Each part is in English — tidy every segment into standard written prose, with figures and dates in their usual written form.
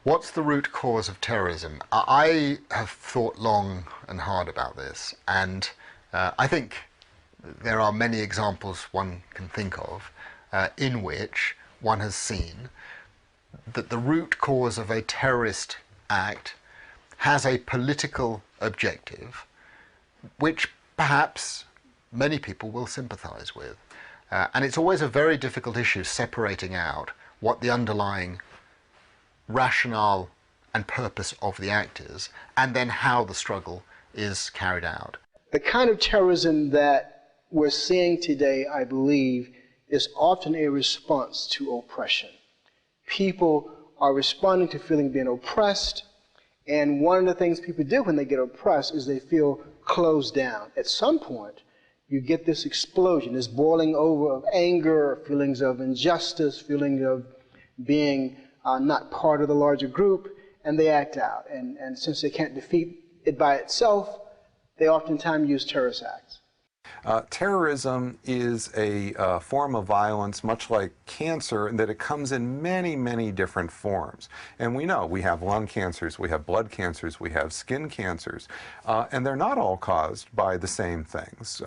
What's the root cause of terrorism? I have thought long and hard about this, and I think there are many examples one can think of in which one has seen that the root cause of a terrorist act has a political objective which perhaps many people will sympathise with. And it's always a very difficult issue separating out what the underlying rationale and purpose of the act is, and then how the struggle is carried out. The kind of terrorism that we're seeing today, I believe, is often a response to oppression. People are responding to feeling being oppressed, and one of the things people do when they get oppressed is they feel closed down. At some point, you get this explosion, this boiling over of anger, feelings of injustice, feelings of being not part of the larger group, and they act out. And since they can't defeat it by itself, they oftentimes use terrorist acts. Terrorism is a form of violence, much like cancer, in that it comes in many, many different forms. And we know we have lung cancers, we have blood cancers, we have skin cancers, and they're not all caused by the same things,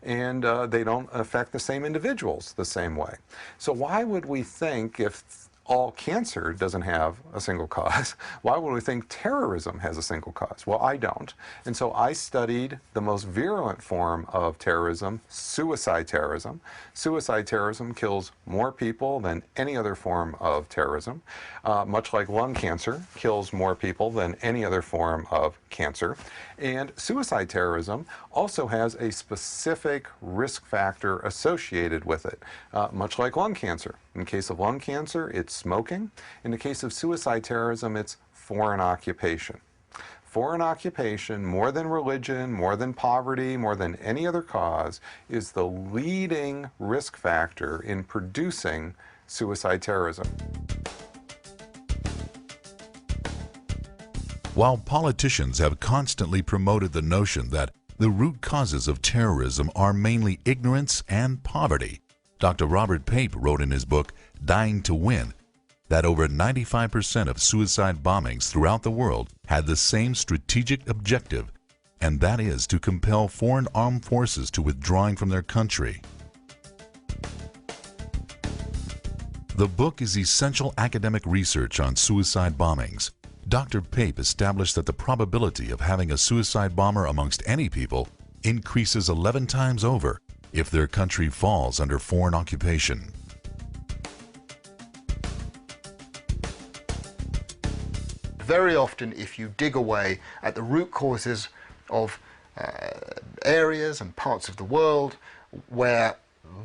and they don't affect the same individuals the same way. So why would we think, if all cancer doesn't have a single cause, why would we think terrorism has a single cause? Well, I don't. And so I studied the most virulent form of terrorism, suicide terrorism. Suicide terrorism kills more people than any other form of terrorism, much like lung cancer kills more people than any other form of cancer. And suicide terrorism also has a specific risk factor associated with it, much like lung cancer. In the case of lung cancer, it's smoking. In the case of suicide terrorism, it's foreign occupation. Foreign occupation, more than religion, more than poverty, more than any other cause, is the leading risk factor in producing suicide terrorism. While politicians have constantly promoted the notion that the root causes of terrorism are mainly ignorance and poverty, Dr. Robert Pape wrote in his book, Dying to Win, that over 95% of suicide bombings throughout the world had the same strategic objective, and that is to compel foreign armed forces to withdrawing from their country. The book is essential academic research on suicide bombings. Dr. Pape established that the probability of having a suicide bomber amongst any people increases 11 times over if their country falls under foreign occupation. Very often, if you dig away at the root causes of areas and parts of the world where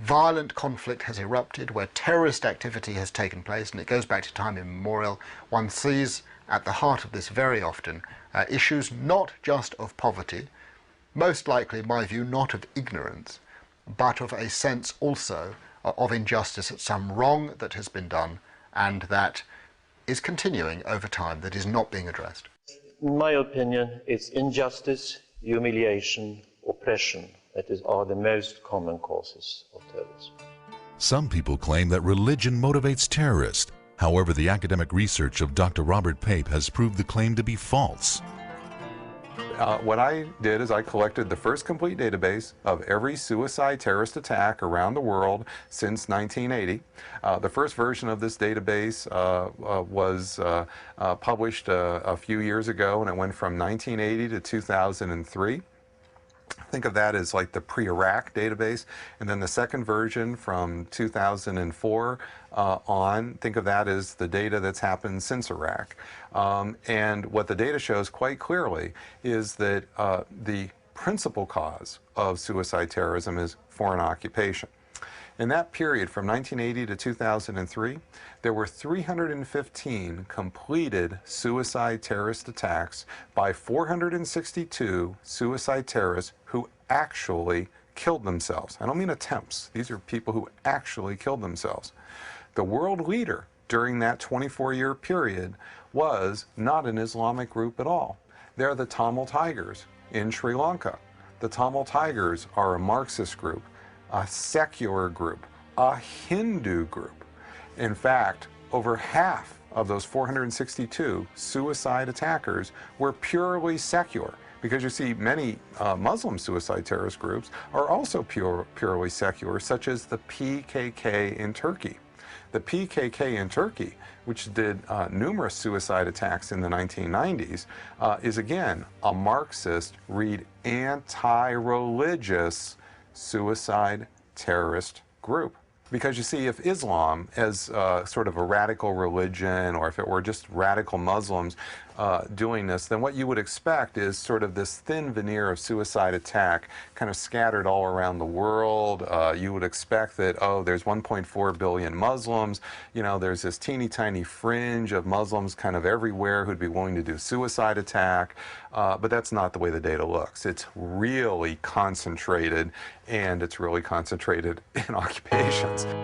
violent conflict has erupted, where terrorist activity has taken place, and it goes back to time immemorial, one sees at the heart of this very often issues not just of poverty, most likely, in my view, not of ignorance, but of a sense also of injustice at some wrong that has been done and that is continuing over time, that is not being addressed. In my opinion, it's injustice, humiliation, oppression that are the most common causes of terrorism. Some people claim that religion motivates terrorists. However, the academic research of Dr. Robert Pape has proved the claim to be false. What I did is I collected the first complete database of every suicide terrorist attack around the world since 1980. The first version of this database was published a few years ago, and it went from 1980 to 2003. Think of that as like the pre-Iraq database, and then the second version from 2004 on, think of that as the data that's happened since Iraq. And what the data shows quite clearly is that the principal cause of suicide terrorism is foreign occupation. In that period from 1980 to 2003, there were 315 completed suicide terrorist attacks by 462 suicide terrorists who actually killed themselves. I don't mean attempts. These are people who actually killed themselves. The world leader during that 24-year period was not an Islamic group at all. They're the Tamil Tigers in Sri Lanka. The Tamil Tigers are a Marxist group, a secular group, a Hindu group. In fact, over half of those 462 suicide attackers were purely secular. Because you see, many Muslim suicide terrorist groups are also purely secular, such as the PKK in Turkey. The PKK in Turkey, which did numerous suicide attacks in the 1990s, is again a Marxist, read anti-religious suicide terrorist group. Because you see, if Islam, as sort of a radical religion, or if it were just radical Muslims doing this, then what you would expect is sort of this thin veneer of suicide attack kind of scattered all around the world. You would expect that, oh, there's 1.4 billion Muslims, you know, there's this teeny tiny fringe of Muslims kind of everywhere who'd be willing to do suicide attack, but that's not the way the data looks. It's really concentrated, and it's really concentrated in occupations.